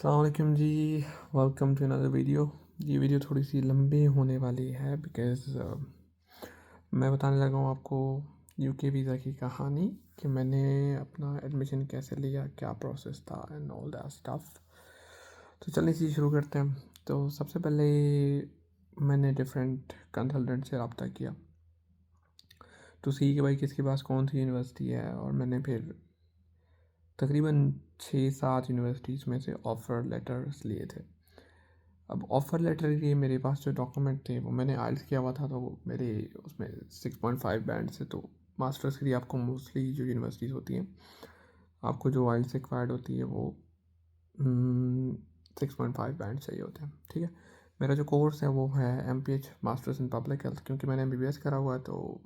अस्सलाम वालेकुम जी। Welcome to another video. ये वीडियो थोड़ी सी लंबी होने वाली है बिकॉज़ मैं बताने लगा हूँ आपको यूके वीज़ा की कहानी कि मैंने अपना एडमिशन कैसे लिया, क्या प्रोसेस था एंड ऑल दैट स्टफ। तो चलिए चीज़ शुरू करते हैं। तो सबसे पहले मैंने डिफरेंट कंसल्टेंट से रब्ता किया तो सी कि भाई किसके पास कौन सी यूनिवर्सिटी है, और मैंने फिर तकरीबन 6-7 यूनिवर्सिटीज़ में से ऑफ़र लेटर्स लिए थे। अब ऑफ़र लेटर के मेरे पास जो डॉक्यूमेंट थे वो मैंने आइल्स किया हुआ था, तो मेरे उसमें 6.5 बैंड से, तो मास्टर्स के लिए आपको मोस्टली जो यूनिवर्सिटीज़ होती हैं आपको जो आइल्स रिक्वायर्ड होती है वो 6.5 बैंड चाहिए होते हैं। ठीक है, मेरा जो कोर्स है वो है MPH masters in public health, क्योंकि मैंने MBBS करा हुआ है, तो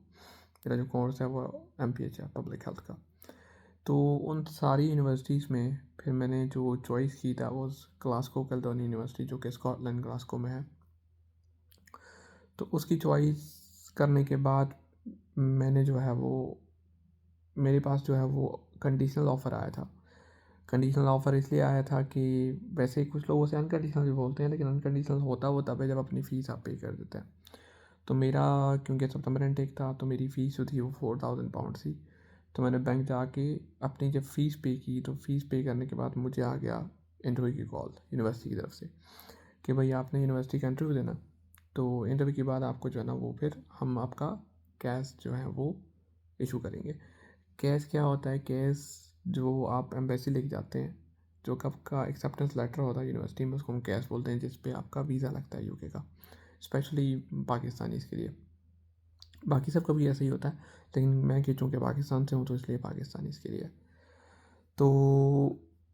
मेरा जो कोर्स है वो MPH है पब्लिक हेल्थ का। तो उन सारी यूनिवर्सिटीज़ में फिर मैंने जो चॉइस की था वो ग्लासगो कैलेडोनिया यूनिवर्सिटी, जो कि स्कॉटलैंड ग्लासगो में है। तो उसकी चॉइस करने के बाद मैंने जो है वो मेरे पास जो है वो कंडीशनल ऑफ़र आया था। कंडीशनल ऑफ़र इसलिए आया था कि वैसे ही कुछ लोग उसे अनकंडीशनल भी बोलते हैं, लेकिन अनकंडीशनल होता वो तब है जब अपनी फ़ीस आप पे कर देते हैं। तो मेरा, क्योंकि सितंबर इनटेक था, तो मेरी फ़ीस जो थी वो £4,000 थी। तो मैंने बैंक जाके अपनी जब फ़ीस पे की, तो फ़ीस पे करने के बाद मुझे आ गया इंटरव्यू की कॉल यूनिवर्सिटी की तरफ से कि भाई आपने यूनिवर्सिटी का इंटरव्यू देना। तो इंटरव्यू के बाद आपको जो है ना वो फिर हम आपका कैश जो है वो इशू करेंगे। कैश क्या होता है? कैश जो आप एम्बेसी लेके जाते हैं, जो कि आपका एक्सेप्टेंस लेटर होता है यूनिवर्सिटी में, उसको हम कैश बोलते हैं, जिस पे आपका वीज़ा लगता है यूके का, स्पेशली पाकिस्तानीज़ के लिए। बाकी सब का भी ऐसा ही होता है, लेकिन मैं कि चूँकि पाकिस्तान से हूँ तो इसलिए पाकिस्तानीज़ के लिए। तो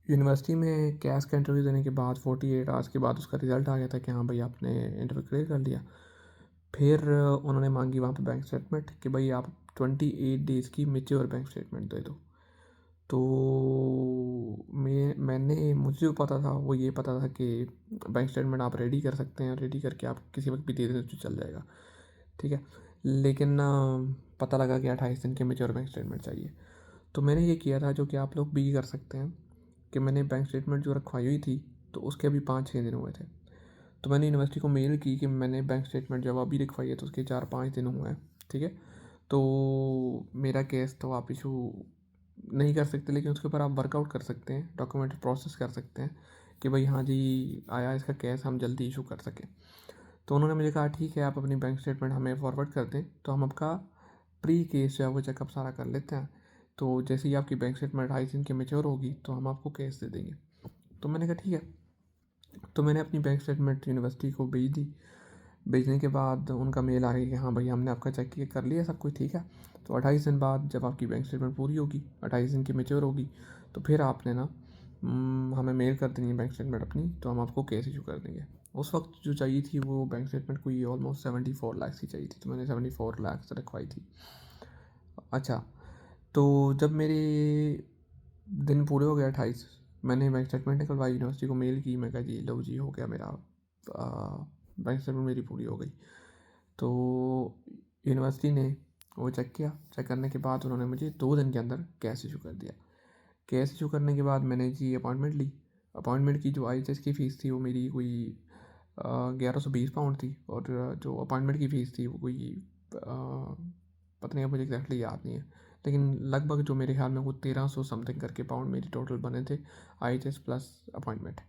यूनिवर्सिटी में कैश का इंटरव्यू देने के बाद 48 आवर्स के बाद उसका रिज़ल्ट आ गया था कि हाँ भाई आपने इंटरव्यू क्लियर कर लिया। फिर उन्होंने मांगी वहाँ पे बैंक स्टेटमेंट कि भाई आप 28 डेज़ की मेच्योर बैंक स्टेटमेंट दे दो। तो मैंने मुझे जो पता था वो ये पता था कि बैंक स्टेटमेंट आप रेडी कर सकते हैं, रेडी करके आप किसी वक्त भी दे दें तो चल जाएगा। ठीक है, लेकिन ना पता लगा कि 28 दिन के मेच्योर बैंक स्टेटमेंट चाहिए। तो मैंने ये किया था, जो कि आप लोग भी कर सकते हैं, कि मैंने बैंक स्टेटमेंट जो रखवाई हुई थी तो उसके अभी 5-6 दिन हुए थे। तो मैंने यूनिवर्सिटी को मेल की कि मैंने बैंक स्टेटमेंट जब अभी लिखवाई है तो उसके 4-5 दिन हुए हैं। ठीक है, तो मेरा केस तो आप इशू नहीं कर सकते, लेकिन उसके ऊपर आप वर्कआउट कर सकते हैं, डॉक्यूमेंट प्रोसेस कर सकते हैं कि भाई हाँ जी आया इसका केस, हम जल्दी इशू कर सकें। तो उन्होंने मुझे कहा ठीक है, आप अपनी बैंक स्टेटमेंट हमें फॉरवर्ड कर दें तो हम आपका प्री केस जो है वो चेकअप सारा कर लेते हैं। तो जैसे ही आपकी बैंक स्टेटमेंट 28 दिन की मेच्योर होगी तो हम आपको केस दे देंगे। तो मैंने कहा ठीक है। तो मैंने अपनी बैंक स्टेटमेंट यूनिवर्सिटी को भेज दी। भेजने के बाद उनका मेल आ गया कि हाँ भाई हमने आपका चेक किया, कर लिया सब कुछ ठीक है। तो 28 दिन बाद जब आपकी बैंक स्टेटमेंट पूरी होगी, 28 दिन की मेच्योर होगी, तो फिर आपने ना हमें मेल कर देनी है बैंक स्टेटमेंट अपनी, तो हम आपको केस इशू कर देंगे। उस वक्त जो चाहिए थी वो बैंक स्टेटमेंट कोई ऑलमोस्ट 74 लाख की चाहिए थी, तो मैंने 74 लाख रखवाई थी। अच्छा, तो जब मेरे दिन पूरे हो गए 28, मैंने बैंक स्टेटमेंट निकलवाई, यूनिवर्सिटी को मेल की, मैं कहा जी लो जी हो गया मेरा बैंक स्टेटमेंट मेरी पूरी हो गई। तो यूनिवर्सिटी ने वो चेक किया, चेक करने के बाद उन्होंने मुझे 2 दिन के अंदर कैश इशू कर दिया। कैश इशू करने के बाद मैंने जी अपॉइंटमेंट ली। अपॉइंटमेंट की जो IHS की फ़ीस थी वो मेरी कोई 1120 पाउंड थी, और जो अपॉइंटमेंट की फ़ीस थी वो कोई पता नहीं, अब मुझे एग्जैक्टली याद नहीं है, लेकिन लगभग जो मेरे ख्याल में वो 1300 समथिंग करके पाउंड मेरी टोटल बने थे, IHS प्लस अपॉइंटमेंट।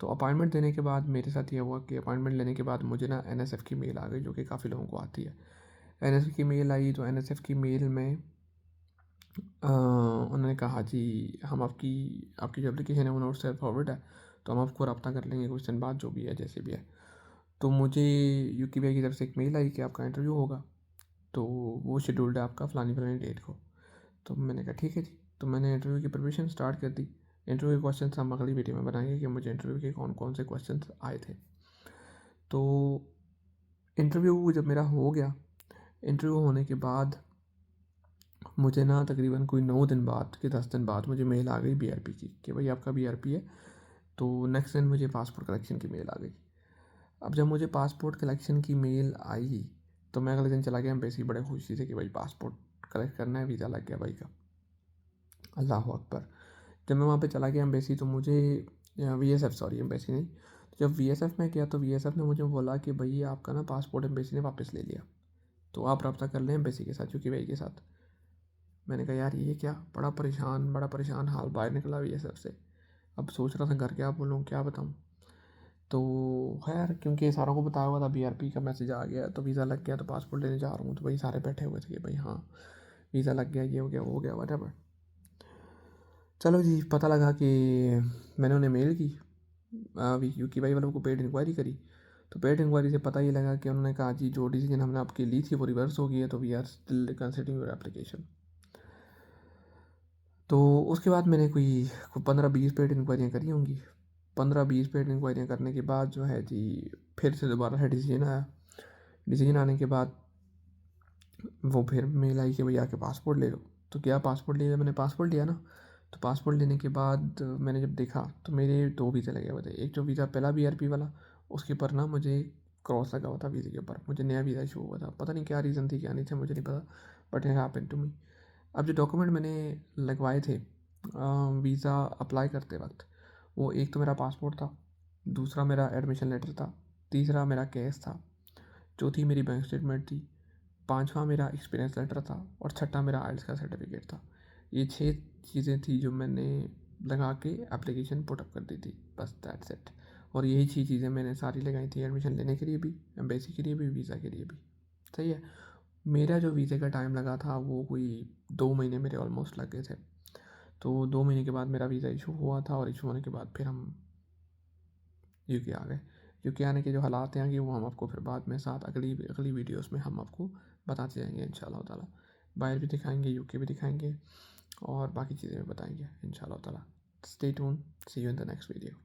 तो अपॉइंटमेंट देने के बाद मेरे साथ ये हुआ कि अपॉइंटमेंट लेने के बाद मुझे ना NSF की मेल आ गई, जो कि काफ़ी लोगों को आती है। NSF की मेल आई, तो NSF की मेल में उन्होंने कहा जी हम आपकी आपकी जो एप्लीकेशन है वो नोट से फॉरवर्ड है, तो हम आपको रब्ता कर लेंगे कुछ दिन बाद, जो भी है जैसे भी है। तो मुझे UKVI की तरफ से एक मेल आई कि आपका इंटरव्यू होगा, तो वो शेड्यूल्ड है आपका फ़लानी फ़लानी डेट को। तो मैंने कहा ठीक है जी। तो मैंने इंटरव्यू की प्रिपरेशन स्टार्ट कर दी। इंटरव्यू के क्वेश्चन हम अगली वीडियो में बनाएंगे कि मुझे इंटरव्यू के कौन कौन से क्वेश्चन आए थे। तो इंटरव्यू जब मेरा हो गया, इंटरव्यू होने के बाद मुझे ना तकरीबन कोई 9 दिन बाद कि 10 दिन बाद मुझे मेल आ गई BRP की कि भाई आपका BRP है। तो नेक्स्ट दिन मुझे पासपोर्ट कलेक्शन की मेल आ गई। अब जब मुझे पासपोर्ट कलेक्शन की मेल आई तो मैं अगले दिन चला गया एम्बेसी, बड़े खुशी से कि भाई पासपोर्ट कलेक्ट करना है, वीज़ा लग गया भाई का। अल्लाह अकबर। जब मैं वहाँ पे चला गया एम्बेसी, तो मुझे VSF, सॉरी एम्बेसी नहीं। तो जब VSF में गया तो VSF ने मुझे बोला कि भाई आपका ना पासपोर्ट एम्बेसी ने वापस ले लिया, तो आप रब्ता कर लें एम्बेसी के साथ, यूके भाई के साथ। मैंने कहा यार ये क्या, बड़ा परेशान हाल बाहर निकला VSF से। अब सोच रहा था घर क्या बोलूँ, क्या बताऊँ। तो खैर क्योंकि सारों को बताया हुआ था, BRP का मैसेज आ गया, तो वीज़ा लग गया, तो पासपोर्ट लेने जा रहा हूँ, तो भाई सारे बैठे हुए थे कि भाई हाँ वीज़ा लग गया, ये हो गया, वो हो गया, वट। चलो जी, पता लगा कि मैंने उन्हें मेल की, यूके भाई वालों को पेड इंक्वायरी करी। तो पेड इंक्वायरी से पता ये लगा कि उन्होंने कहा जी जो डिसीजन हमने आपकी ली थी वो रिवर्स हो गई है, तो we are still considering your application. तो उसके बाद मैंने कोई 15-20 पेड इंक्वायरियाँ करी होंगी। 15-20 पेड इंक्वायरियाँ करने के बाद जो है जी फिर से दोबारा है डिसीजन आया। डिसीजन आने के बाद वो फिर मेल आई कि भैया आके पासपोर्ट ले लो। तो क्या पासपोर्ट लिया, मैंने पासपोर्ट लिया ना। तो पासपोर्ट लेने के बाद मैंने जब देखा तो मेरे 2 वीज़ा लगे हुए थे। एक जो वीज़ा पहला BRP वाला, उसके ऊपर ना मुझे क्रॉस लगा हुआ था वीज़े के ऊपर, मुझे नया वीज़ा इशू हुआ था, पता नहीं क्या रीज़न थी क्या नहीं थे मुझे नहीं पता, but it happened to me. अब जो डॉक्यूमेंट मैंने लगवाए थे वीज़ा अप्लाई करते वक्त, वो एक तो मेरा पासपोर्ट था, दूसरा मेरा एडमिशन लेटर था, तीसरा मेरा केस था, चौथी मेरी बैंक स्टेटमेंट थी, पांचवा मेरा एक्सपीरियंस लेटर था, और छठा मेरा आइल्स का सर्टिफिकेट था। ये 6 चीज़ें थी जो मैंने लगा के एप्लीकेशन पुटअप कर दी थी, बस दैट्स इट। और यही 6 चीज़ें मैंने सारी लगाई थी, एडमिशन लेने के लिए भी, एम्बेसी के लिए भी, वीज़ा के लिए भी। सही है। मेरा जो वीज़े का टाइम लगा था वो कोई 2 महीने मेरे ऑलमोस्ट लग गए थे। तो 2 महीने के बाद मेरा वीज़ा इशू हुआ था, और इशू होने के बाद फिर हम यूके आ गए। यूके आने के जो हालात हैं कि वो हम आपको फिर बाद में साथ अगली अगली वीडियोस में हम आपको बताते जाएंगे इंशाल्लाह ताला। बाहर भी दिखाएंगे, यूके भी दिखाएंगे, और बाकी चीज़ें भी बताएंगे इंशाल्लाह ताला। Stay tune, see you in the next video.